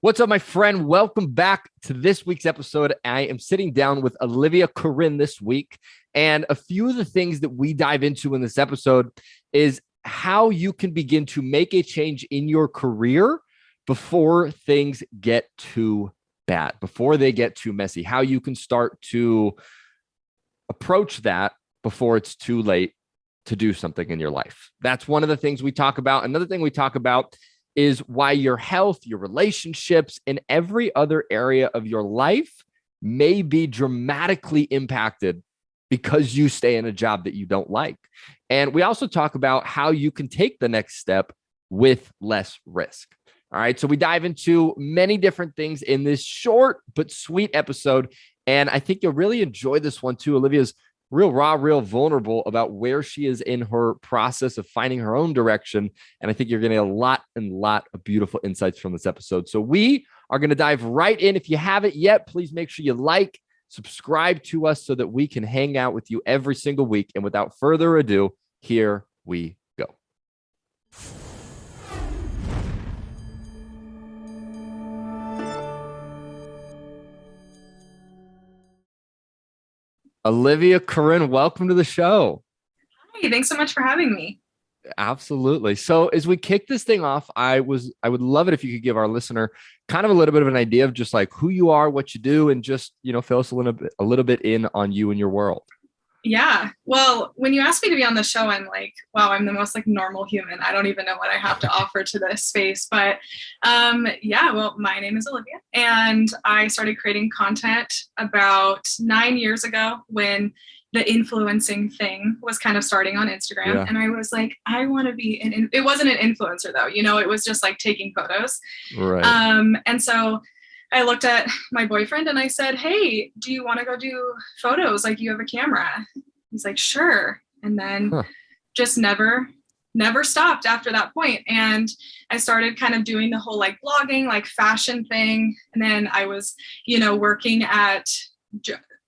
What's up, my friend? Welcome back to this week's episode. I am sitting down with Olivia Corin this week. And a few of the things that we dive into in this episode is how you can begin to make a change in your career before things get too bad, before they get too messy, how you can start to approach that before it's too late to do something in your life. That's one of the things we talk about. Another thing we talk about is why your health, your relationships, and every other area of your life may be dramatically impacted because you stay in a job that you don't like. And we also talk about how you can take the next step with less risk. All right. So we dive into many different things in this short but sweet episode. And I think you'll really enjoy this one too. Olivia's real raw, real vulnerable about where she is in her process of finding her own direction. And I think you're going to get a lot of beautiful insights from this episode. So we are going to dive right in. If you haven't yet, please make sure you like, subscribe to us so that we can hang out with you every single week. And without further ado, here we go. Olivia Corin, welcome to the show. Hi, thanks so much for having me. Absolutely. So as we kick this thing off, I would love it if you could give our listener kind of a little bit of an idea of just like who you are, what you do, and just, fill us a little bit in on you and your world. Yeah. Well, when you asked me to be on the show, I'm like, wow, I'm the most normal human. I don't even know what I have to offer to this space. But well, my name is Olivia, and I started creating content about 9 years ago when the influencing thing was kind of starting on Instagram. Yeah. And I was like, I want to be it wasn't an influencer though, it was just like taking photos. Right. And so I looked at my boyfriend and I said, hey, do you want to go do photos? Like, you have a camera? He's like, sure. And then just never stopped after that point. And I started kind of doing the whole blogging, fashion thing. And then I was, working at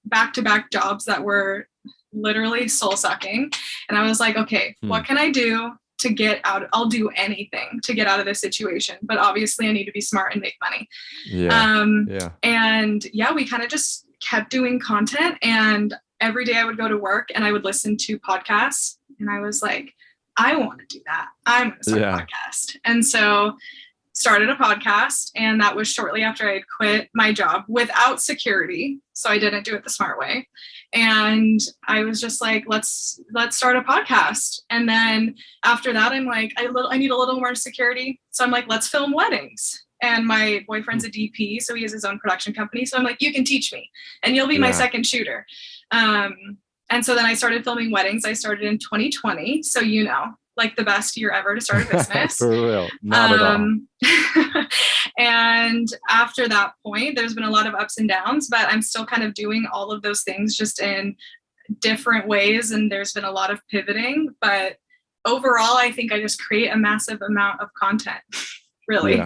back-to-back jobs that were literally soul sucking. And I was like, okay, what can I do to get out? I'll do anything to get out of this situation, but obviously I need to be smart and make money. And we kind of just kept doing content, and every day I would go to work and I would listen to podcasts, and I was like, I want to do that. I'm going to start a podcast. And so started a podcast, and that was shortly after I had quit my job without security. So I didn't do it the smart way. And I was just like, let's start a podcast. And then after that, I'm like, I need a little more security. So I'm like, let's film weddings. And my boyfriend's a DP, so he has his own production company. So I'm like, you can teach me and you'll be my second shooter. And so then I started filming weddings. I started in 2020. So, the best year ever to start a business. For real. Not at all. And after that point, there's been a lot of ups and downs, but I'm still kind of doing all of those things just in different ways. And there's been a lot of pivoting, but overall, I think I just create a massive amount of content, really.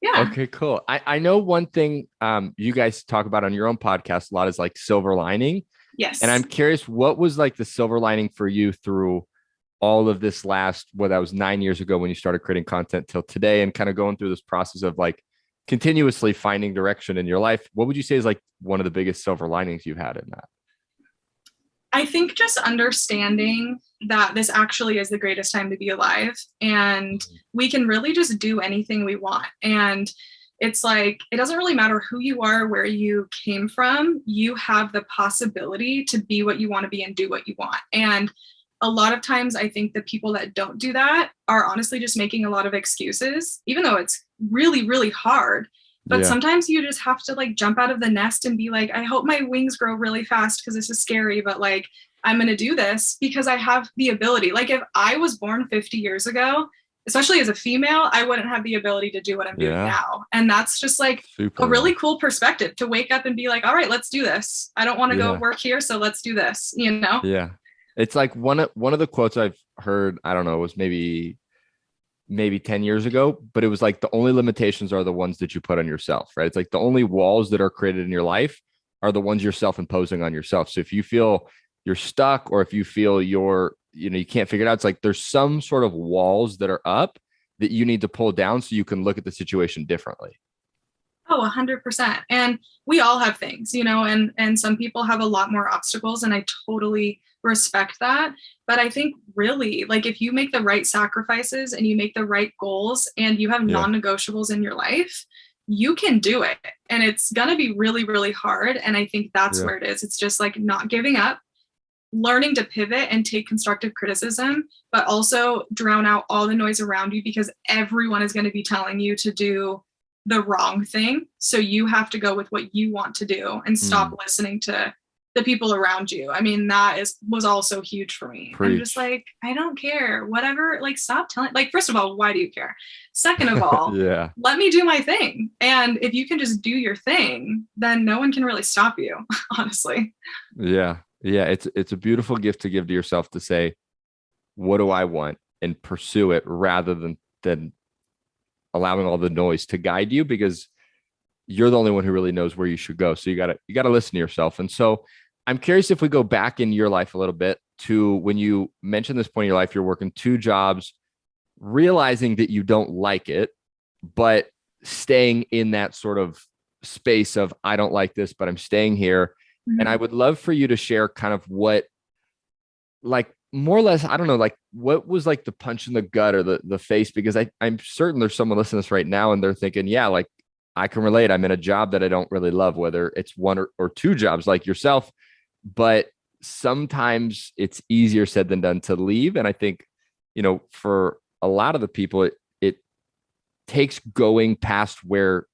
Yeah. Okay, cool. I know one thing you guys talk about on your own podcast a lot is silver lining. Yes. And I'm curious, what was the silver lining for you through all of this that was 9 years ago when you started creating content till today, and kind of going through this process of continuously finding direction in your life? What would you say is one of the biggest silver linings you've had in that? I think just understanding that this actually is the greatest time to be alive, and we can really just do anything we want. And it's it doesn't really matter who you are, where you came from, you have the possibility to be what you want to be and do what you want. And a lot of times I think the people that don't do that are honestly just making a lot of excuses, even though it's really, really hard. But sometimes you just have to jump out of the nest and be like, I hope my wings grow really fast because this is scary, but I'm going to do this because I have the ability. If I was born 50 years ago, especially as a female, I wouldn't have the ability to do what I'm doing now. And that's just Super. A really cool perspective to wake up and be like, all right, let's do this. I don't want to go work here, so let's do this, Yeah. It's one of the quotes I've heard, I don't know, it was maybe 10 years ago, but it was the only limitations are the ones that you put on yourself, right? It's the only walls that are created in your life are the ones you're self-imposing on yourself. So if you feel you're stuck, or if you feel you can't figure it out, it's there's some sort of walls that are up that you need to pull down so you can look at the situation differently. Oh, 100%. And we all have things, and some people have a lot more obstacles, and I totally respect that. But I think really, like, if you make the right sacrifices and you make the right goals and you have Yeah. non-negotiables in your life, you can do it. And it's going to be really, really hard. And I think that's Yeah. where it is. It's just like not giving up, learning to pivot and take constructive criticism, but also drown out all the noise around you, because everyone is going to be telling you to do the wrong thing. So you have to go with what you want to do and stop Mm, listening to the people around you. I mean, that was also huge for me. I'm just preach. like, I don't care, whatever, like, stop telling, like, first of all, why do you care? Second of all, Yeah. let me do my thing. And if you can just do your thing, then no one can really stop you, honestly. Yeah. Yeah. It's a beautiful gift to give to yourself to say, what do I want, and pursue it rather than allowing all the noise to guide you, because you're the only one who really knows where you should go. So you gotta listen to yourself. And so I'm curious, if we go back in your life a little bit to when you mentioned this point in your life, you're working two jobs, realizing that you don't like it, but staying in that sort of space of, I don't like this, but I'm staying here. And I Mhm. would love for you to share kind of what, like, more or less, I don't know, like, what was like the punch in the gut or the face, because I'm certain there's someone listening to this right now and they're thinking, yeah, like, I can relate. I'm in a job that I don't really love, whether it's one or two jobs like yourself, but sometimes it's easier said than done to leave. And I think, for a lot of the people, it takes going past where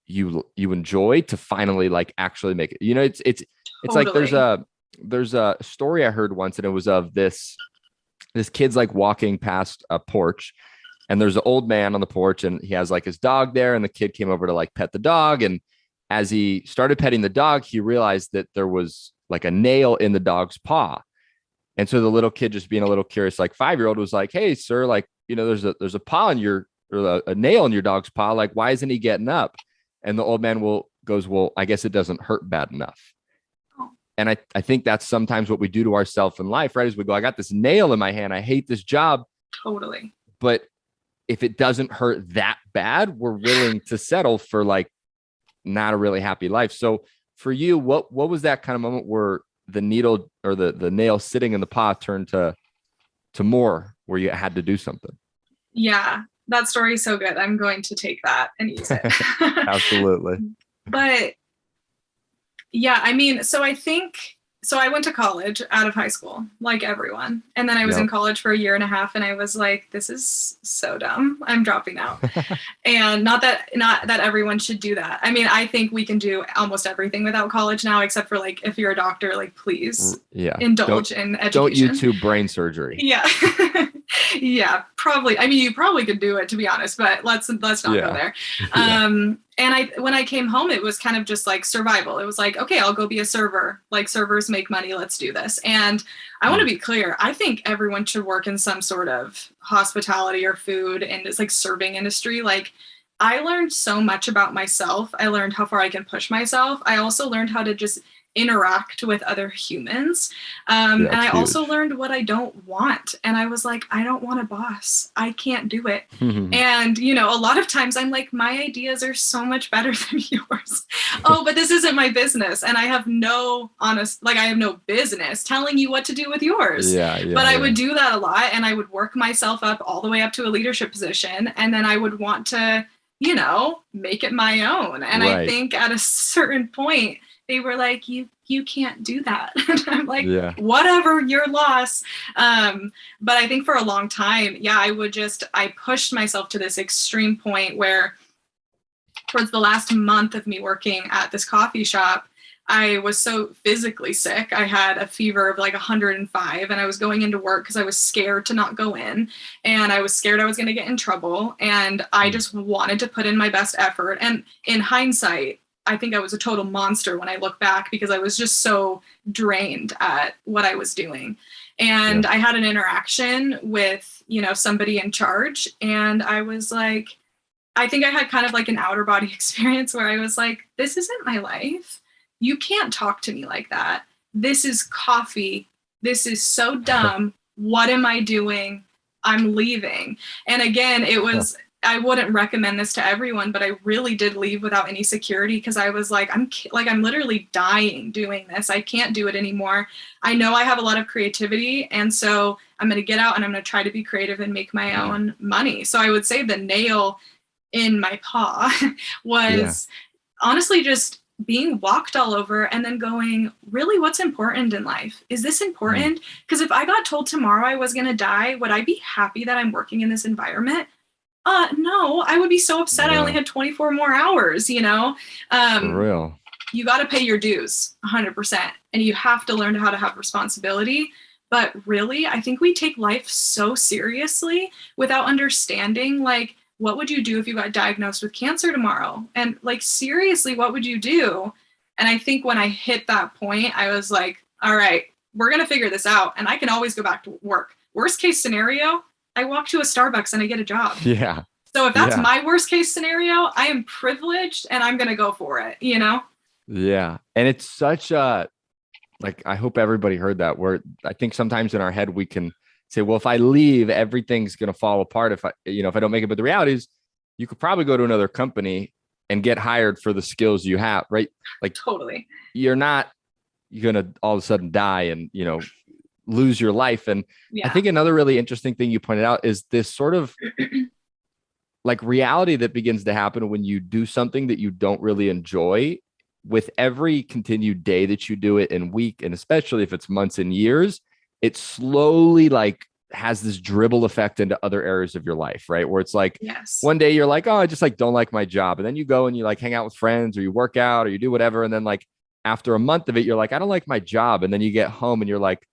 you enjoy to finally, like, actually make it. It's like Totally. there's a story I heard once, and it was of this kid's like walking past a porch, and there's an old man on the porch, and he has like his dog there, and the kid came over to like pet the dog. And as he started petting the dog, he realized that there was like a nail in the dog's paw. And so the little kid, just being a little curious, like 5-year-old, was like, hey sir, like, there's a paw in your, or a nail in your dog's paw, like, why isn't he getting up? And the old man goes, well, I guess it doesn't hurt bad enough. Oh, And I think that's sometimes what we do to ourselves in life, right? Is we go, I got this nail in my hand, I hate this job, totally. but if it doesn't hurt that bad, we're willing to settle for, like, not a really happy life. So for you, what was that kind of moment where the needle or the nail sitting in the paw turned to more, where you had to do something? Yeah, that story is so good. I'm going to take that and use it. Absolutely. But yeah, I mean, so I went to college out of high school, like everyone. And then I was in Yep. college for a year and a half, and I was like, this is so dumb. I'm dropping out. And not that everyone should do that. I mean, I think we can do almost everything without college now, except for, like, if you're a doctor, like, please Yeah. Don't indulge in don't education. YouTube brain surgery. Yeah. Yeah, probably. I mean, you probably could do it, to be honest, but let's not go Yeah. there. Yeah. And when I came home, it was kind of just like survival. It was like, okay, I'll go be a server. Like, servers make money, let's do this. And I want to Mm. be clear, I think everyone should work in some sort of hospitality or food and it's like serving industry. Like, I learned so much about myself. I learned how far I can push myself. I also learned how to just interact with other humans. Yeah, And it's I also huge. learned what I don't want. And I was like, I don't want a boss. I can't do it. And, a lot of times I'm like, my ideas are so much better than yours. Oh, but this isn't my business. And I have I have no business telling you what to do with yours. Yeah, But yeah, I yeah. would do that a lot, and I would work myself up all the way up to a leadership position. And then I would want to, make it my own. And I Right. think at a certain point, they were like, you can't do that. And I'm like, Yeah. whatever, your loss. But I think for a long time, yeah, I pushed myself to this extreme point where towards the last month of me working at this coffee shop, I was so physically sick. I had a fever of like 105, and I was going into work because I was scared to not go in, and I was scared I was going to get in trouble, and I Mm. just wanted to put in my best effort. And in hindsight, I think I was a total monster when I look back, because I was just so drained at what I was doing. Yeah. And I had an interaction with, somebody in charge, and I was like, I think I had kind of like an outer body experience where I was like, this isn't my life. You can't talk to me like that. This is coffee. This is so dumb. What am I doing? I'm leaving. And again, it was I wouldn't recommend this to everyone, but I really did leave without any security because I was like, I'm literally dying doing this. I can't do it anymore. I know I have a lot of creativity, and so I'm going to get out and I'm going to try to be creative and make my own money. So I would say the nail in my paw was honestly just being walked all over and then going, really, what's important in life? Is this important? Because if I got told tomorrow I was going to die, would I be happy that I'm working in this environment? No, I would be so upset. I only had 24 more hours, you know? For real. You got to pay your dues 100%, and you have to learn how to have responsibility. But really, I think we take life so seriously without understanding, like, what would you do if you got diagnosed with cancer tomorrow? And like, seriously, what would you do? And I think when I hit that point, I was like, all right, we're going to figure this out. And I can always go back to work. Worst case scenario, I walk to a Starbucks and I get a job. Yeah. So if that's my worst case scenario, I am privileged and I'm going to go for it, you know? Yeah. And it's such a, like, I hope everybody heard that, where I think sometimes in our head, we can say, well, if I leave, everything's going to fall apart. If I don't make it, but the reality is you could probably go to another company and get hired for the skills you have, right? Like, totally. You're not going to all of a sudden die and, lose your life. And I think another really interesting thing you pointed out is this sort of like reality that begins to happen when you do something that you don't really enjoy. With every continued day that you do it, and week, and especially if it's months and years, it slowly like has this dribble effect into other areas of your life, right? Where it's like, one day you're like, oh, I just like don't like my job. And then you go and you like hang out with friends, or you work out, or you do whatever. And then like after a month of it, you're like, I don't like my job. And then you get home and you're like,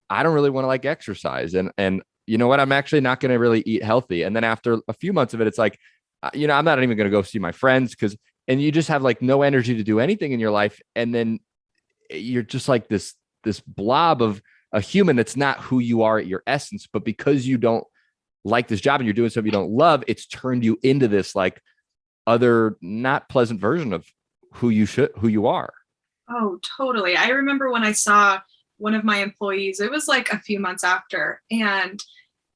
I don't really want to like exercise. And you know what? I'm actually not going to really eat healthy. And then after a few months of it, it's like, I'm not even going to go see my friends and you just have like no energy to do anything in your life. And then you're just like this blob of a human that's not who you are at your essence. But because you don't like this job and you're doing something you don't love, it's turned you into this like other not pleasant version of who you are. Oh, totally. I remember when I saw one of my employees, it was like a few months after, and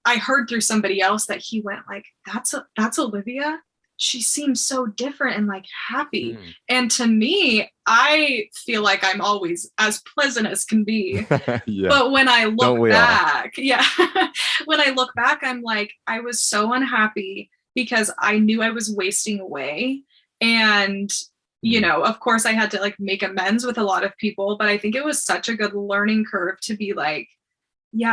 I heard through somebody else that he went like, that's Olivia. She seems so different and like happy. And to me, I feel like I'm always as pleasant as can be. But when I look back, when I look back, I'm like, I was so unhappy because I knew I was wasting away. And of course I had to like make amends with a lot of people, but I think it was such a good learning curve to be like,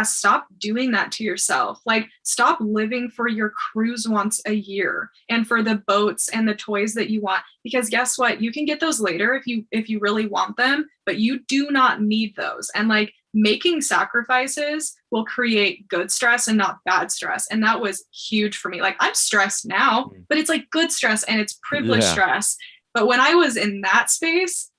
stop doing that to yourself. Like, stop living for your cruise once a year and for the boats and the toys that you want, because guess what? You can get those later if you really want them, but you do not need those. And like, making sacrifices will create good stress and not bad stress. And that was huge for me. Like, I'm stressed now, but it's like good stress and it's privileged stress. But when I was in that space,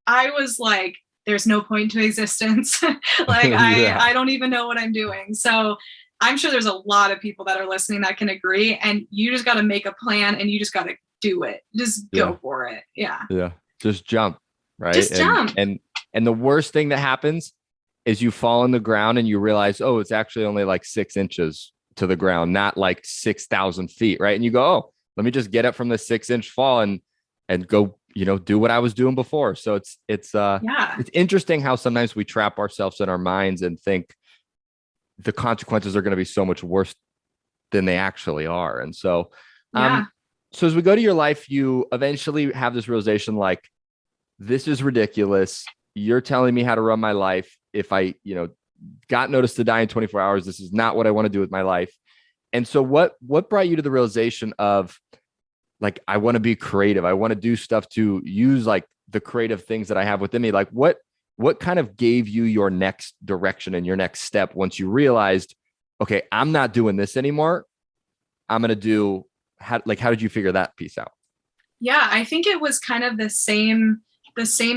I was like, there's no point to existence. Like, I don't even know what I'm doing. So I'm sure there's a lot of people that are listening that can agree. And you just got to make a plan and you just got to do it. Just go for it. Yeah. Yeah. Just jump. Right. Just jump. And the worst thing that happens is you fall on the ground and you realize, oh, it's actually only like 6 inches to the ground, not like 6,000 feet. Right. And you go, oh, let me just get up from the 6-inch fall and go, do what I was doing before. So it's interesting how sometimes we trap ourselves in our minds and think the consequences are going to be so much worse than they actually are. And so, so as we go to your life, you eventually have this realization, like, this is ridiculous. You're telling me how to run my life. If I, got noticed to die in 24 hours, this is not what I want to do with my life. And so what brought you to the realization of, like, I want to be creative. I want to do stuff to use like the creative things that I have within me. Like, what kind of gave you your next direction and your next step once you realized, okay, I'm not doing this anymore. I'm going to do how did you figure that piece out? Yeah, I think it was kind of the same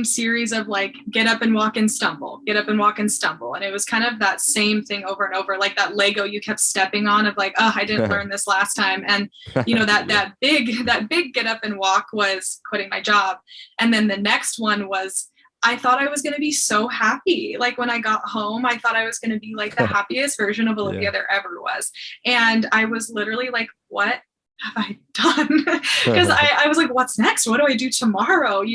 series of like, get up and walk and stumble, get up and walk and stumble. And it was kind of that same thing over and over, like that Lego you kept stepping on of like, oh, I didn't learn this last time. And that big get up and walk was quitting my job. And then the next one was, I thought I was going to be so happy. Like, when I got home, I thought I was going to be like the happiest version of Olivia there ever was. And I was literally like, what have I done? Because I was like, what's next? What do I do tomorrow? And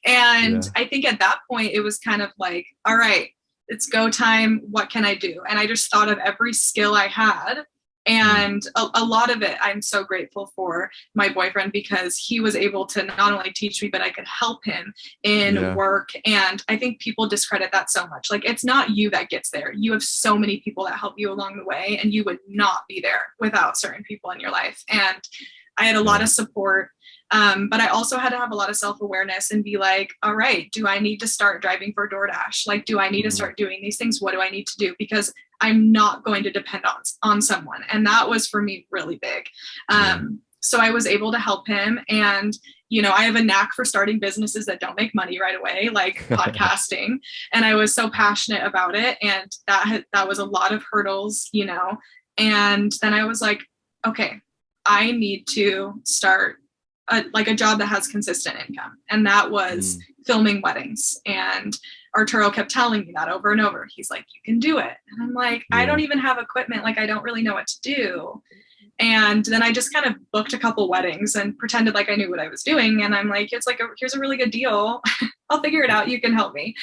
Yeah. I think at that point it was kind of like, all right, it's go time. What can I do? And I just thought of every skill I had. And a lot of it, I'm so grateful for my boyfriend, because he was able to not only teach me, but I could help him in work. And I think people discredit that so much. Like, it's not you that gets there. You have so many people that help you along the way, and you would not be there without certain people in your life. And I had a lot of support. But I also had to have a lot of self-awareness and be like, all right, do I need to start driving for DoorDash? Like, do I need to start doing these things? What do I need to do? Because I'm not going to depend on someone. And that was for me really big. So I was able to help him. And, I have a knack for starting businesses that don't make money right away, like podcasting. And I was so passionate about it. And that was a lot of hurdles, and then I was like, okay, I need to start a job that has consistent income. And that was filming weddings. And Arturo kept telling me that over and over. He's like, you can do it. And I'm like, I don't even have equipment. Like, I don't really know what to do. And then I just kind of booked a couple weddings and pretended like I knew what I was doing. And I'm like, it's like, here's a really good deal. I'll figure it out. You can help me.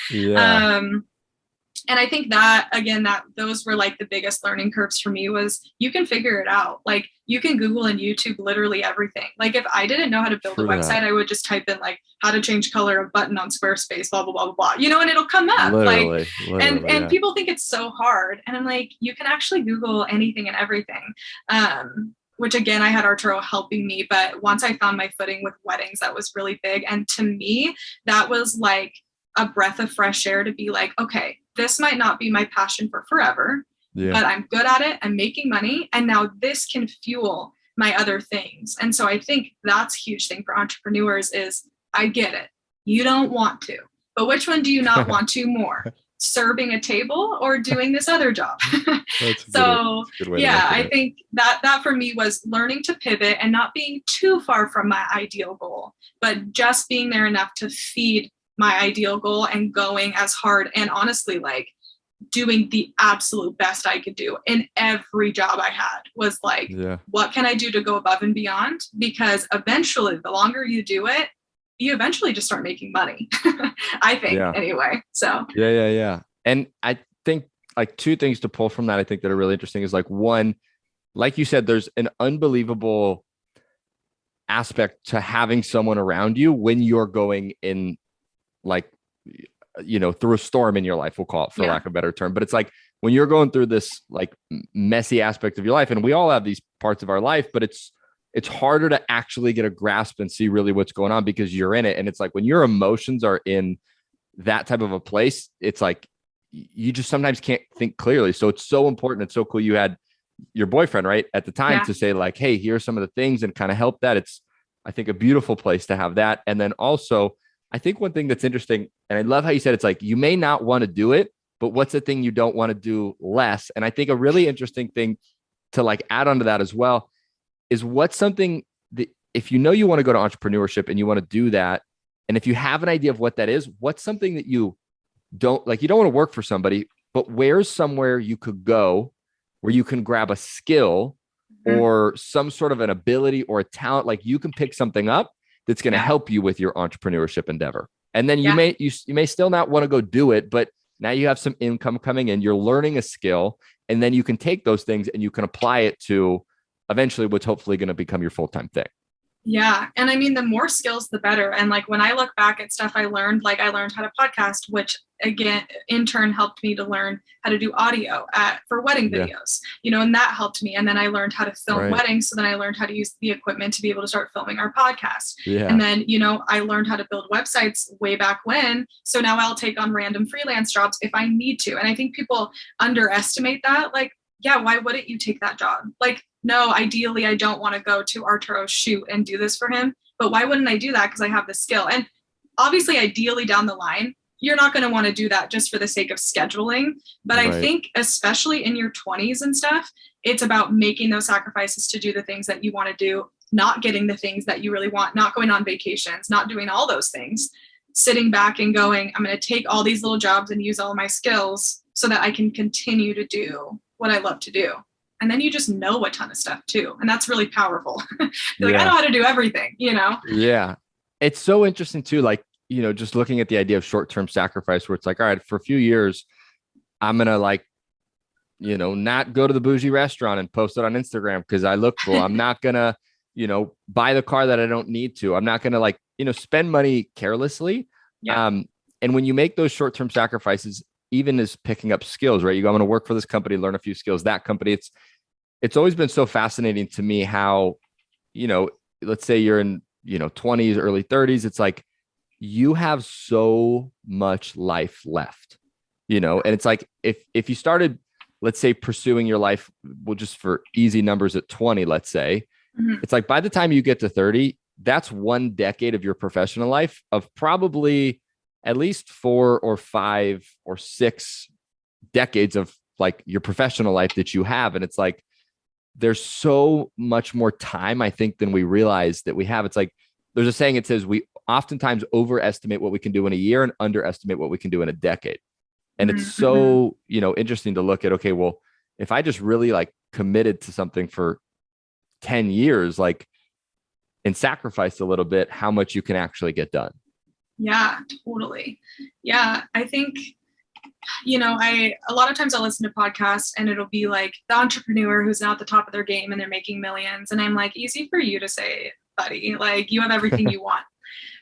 And I think that, again, that those were like the biggest learning curves for me, was you can figure it out. Like, you can Google and YouTube literally everything. Like, if I didn't know how to build a website, I would just type in like how to change color of button on Squarespace, blah, blah, blah, blah, blah, and it'll come up. Literally, and people think it's so hard. And I'm like, you can actually Google anything and everything. Which, again, I had Arturo helping me. But once I found my footing with weddings, that was really big. And to me, that was like a breath of fresh air to be like, okay, this might not be my passion for forever, but I'm good at it. I'm making money. And now this can fuel my other things. And so I think that's a huge thing for entrepreneurs is, I get it. You don't want to, but which one do you not want to more? Serving a table or doing this other job? So I think that for me was learning to pivot and not being too far from my ideal goal, but just being there enough to feed my ideal goal and going as hard and honestly, like, doing the absolute best I could do in every job I had was like, what can I do to go above and beyond? Because eventually, the longer you do it, you eventually just start making money. I think anyway. So and I think like two things to pull from that, I think that are really interesting is like, one, like you said, there's an unbelievable aspect to having someone around you when you're going in, like, through a storm in your life, we'll call it, for lack of a better term. But it's like when you're going through this like messy aspect of your life, and we all have these parts of our life, but it's harder to actually get a grasp and see really what's going on because you're in it. And it's like when your emotions are in that type of a place, it's like you just sometimes can't think clearly. So it's so important. It's so cool you had your boyfriend right at the time to say like, hey, here's some of the things, and kind of help that. It's, I think, a beautiful place to have that. And then also, I think one thing that's interesting, and I love how you said it's like, you may not want to do it, but what's the thing you don't want to do less? And I think a really interesting thing to like add onto that as well is, what's something that, if you know you want to go to entrepreneurship and you want to do that, and if you have an idea of what that is, what's something that you don't like? You don't want to work for somebody, but where's somewhere you could go where you can grab a skill or some sort of an ability or a talent, like you can pick something up that's going to help you with your entrepreneurship endeavor. And then you may still not want to go do it, but now you have some income coming in, you're learning a skill, and then you can take those things and you can apply it to eventually what's hopefully going to become your full-time thing. Yeah. And I mean, the more skills, the better. And like, when I look back at stuff I learned, like I learned how to podcast, which again, in turn helped me to learn how to do audio for wedding videos, and that helped me. And then I learned how to film weddings. So then I learned how to use the equipment to be able to start filming our podcast. And then, I learned how to build websites way back when. So now I'll take on random freelance jobs if I need to. And I think people underestimate that. Like, why wouldn't you take that job? Like, no, ideally, I don't want to go to Arturo's shoot and do this for him. But why wouldn't I do that? Because I have the skill. And obviously, ideally down the line, you're not going to want to do that just for the sake of scheduling. But I think especially in your 20s and stuff, it's about making those sacrifices to do the things that you want to do, not getting the things that you really want, not going on vacations, not doing all those things, sitting back and going, I'm going to take all these little jobs and use all my skills so that I can continue to do what I love to do. And then you just know a ton of stuff too. And that's really powerful. You're like, I Yeah. know how to do everything, you know? Yeah. It's so interesting too. Like, just looking at the idea of short-term sacrifice where it's like, all right, for a few years, I'm going to like, not go to the bougie restaurant and post it on Instagram because I look cool. I'm not going to, buy the car that I don't need to. I'm not going to like, spend money carelessly. Yeah. And when you make those short-term sacrifices, even as picking up skills, right? You go, I'm going to work for this company, learn a few skills, that company. It's always been so fascinating to me how, let's say you're in, 20s, early 30s. It's like you have so much life left, and it's like if you started, let's say, pursuing your life, well, just for easy numbers at 20, let's say, it's like by the time you get to 30, that's 1 decade of your professional life of probably at least 4 or 5 or 6 decades of like your professional life that you have. And it's like, there's so much more time, I think, than we realize that we have. It's like, there's a saying, it says, we oftentimes overestimate what we can do in a year and underestimate what we can do in a decade. And it's so, interesting to look at, okay, well, if I just really like committed to something for 10 years, like, and sacrificed a little bit, how much you can actually get done. Yeah, totally. Yeah. I think, a lot of times I'll listen to podcasts and it'll be like the entrepreneur who's now at the top of their game and they're making millions. And I'm like, easy for you to say, buddy, like you have everything you want.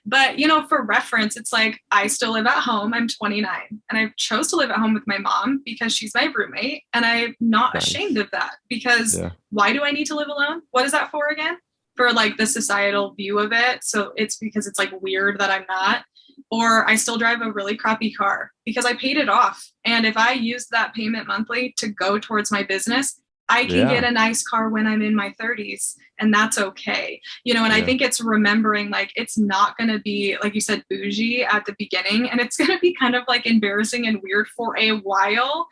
But, for reference, it's like I still live at home. I'm 29 and I chose to live at home with my mom because she's my roommate. And I'm not ashamed of that because why do I need to live alone? What is that for again? For like the societal view of it. So it's because it's like weird that I'm not. Or I still drive a really crappy car because I paid it off. And if I use that payment monthly to go towards my business, I can get a nice car when I'm in my 30s and that's okay. And I think it's remembering like, it's not going to be, like you said, bougie at the beginning, and it's going to be kind of like embarrassing and weird for a while,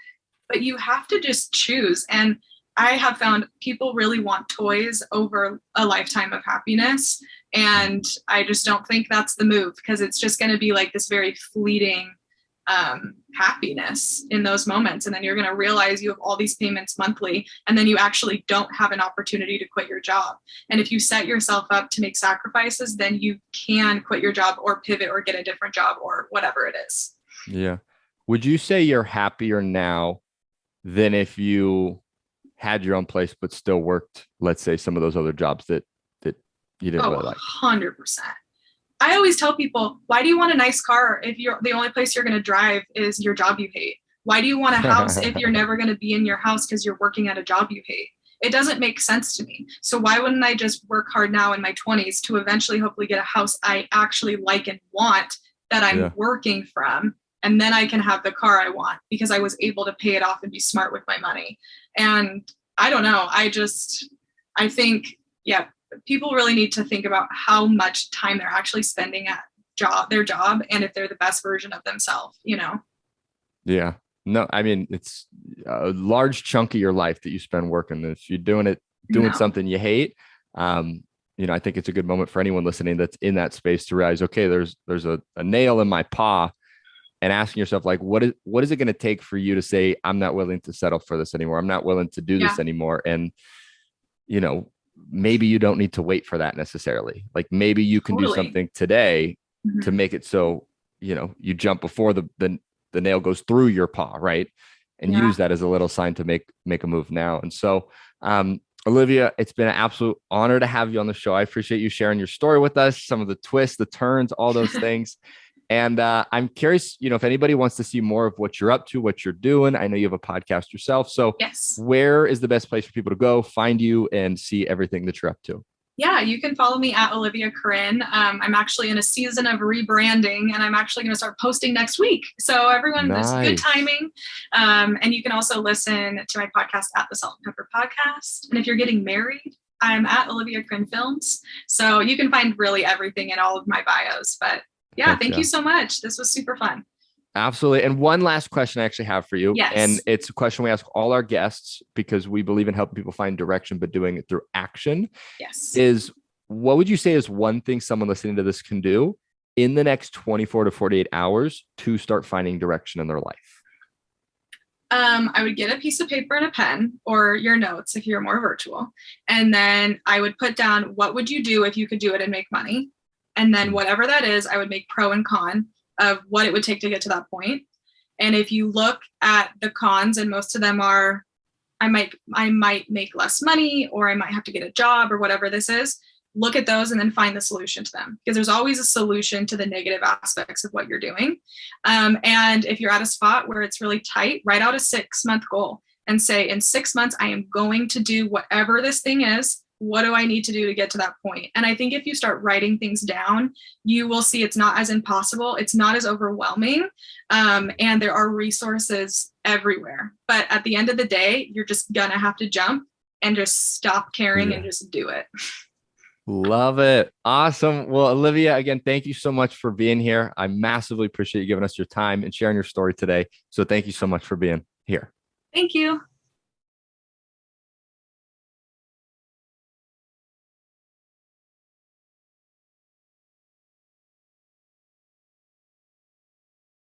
but you have to just choose. And I have found people really want toys over a lifetime of happiness. And I just don't think that's the move because it's just going to be like this very fleeting happiness in those moments. And then you're going to realize you have all these payments monthly, and then you actually don't have an opportunity to quit your job. And if you set yourself up to make sacrifices, then you can quit your job or pivot or get a different job or whatever it is. Yeah. Would you say you're happier now than if you had your own place, but still worked, let's say, some of those other jobs that you didn't really like? 100%. I always tell people, why do you want a nice car if you're the only place you're going to drive is your job you hate? Why do you want a house if you're never going to be in your house because you're working at a job you hate? It doesn't make sense to me. So why wouldn't I just work hard now in my 20s to eventually hopefully get a house I actually like and want that I'm working from? And then I can have the car I want because I was able to pay it off and be smart with my money. And I don't know. I think, people really need to think about how much time they're actually spending at their job and if they're the best version of themselves, Yeah. No, I mean, it's a large chunk of your life that you spend working. If you're doing something you hate, I think it's a good moment for anyone listening that's in that space to realize, okay, there's a nail in my paw, and asking yourself, like, what is it going to take for you to say, I'm not willing to settle for this anymore. I'm not willing to do this anymore. And, maybe you don't need to wait for that necessarily. Like maybe you can do something today to make it so, you jump before the nail goes through your paw. Right. And use that as a little sign to make a move now. And so, Olivia, it's been an absolute honor to have you on the show. I appreciate you sharing your story with us, some of the twists, the turns, all those things. And I'm curious, if anybody wants to see more of what you're up to, what you're doing. I know you have a podcast yourself. So where is the best place for people to go find you and see everything that you're up to? Yeah, you can follow me at Olivia Corin. I'm actually in a season of rebranding, and I'm actually going to start posting next week. So everyone, this is good timing. And you can also listen to my podcast at the Salt and Pepper Podcast. And if you're getting married, I'm at Olivia Corin Films. So you can find really everything in all of my bios. But thank you so much. This was super fun. Absolutely. And one last question I actually have for you. Yes. And it's a question we ask all our guests because we believe in helping people find direction, but doing it through action. Yes. Is what would you say is one thing someone listening to this can do in the next 24 to 48 hours to start finding direction in their life? I would get a piece of paper and a pen or your notes if you're more virtual. And then I would put down what would you do if you could do it and make money. And then whatever that is, I would make pro and con of what it would take to get to that point. And if you look at the cons, and most of them are, I might make less money, or I might have to get a job, or whatever this is, look at those and then find the solution to them, because there's always a solution to the negative aspects of what you're doing. And if you're at a spot where it's really tight, write out a 6-month goal and say, in 6 months, I am going to do whatever this thing is. What do I need to do to get to that point? And I think if you start writing things down, you will see it's not as impossible. It's not as overwhelming. And there are resources everywhere. But at the end of the day, you're just going to have to jump and just stop caring and just do it. Love it. Awesome. Well, Olivia, again, thank you so much for being here. I massively appreciate you giving us your time and sharing your story today. So thank you so much for being here. Thank you.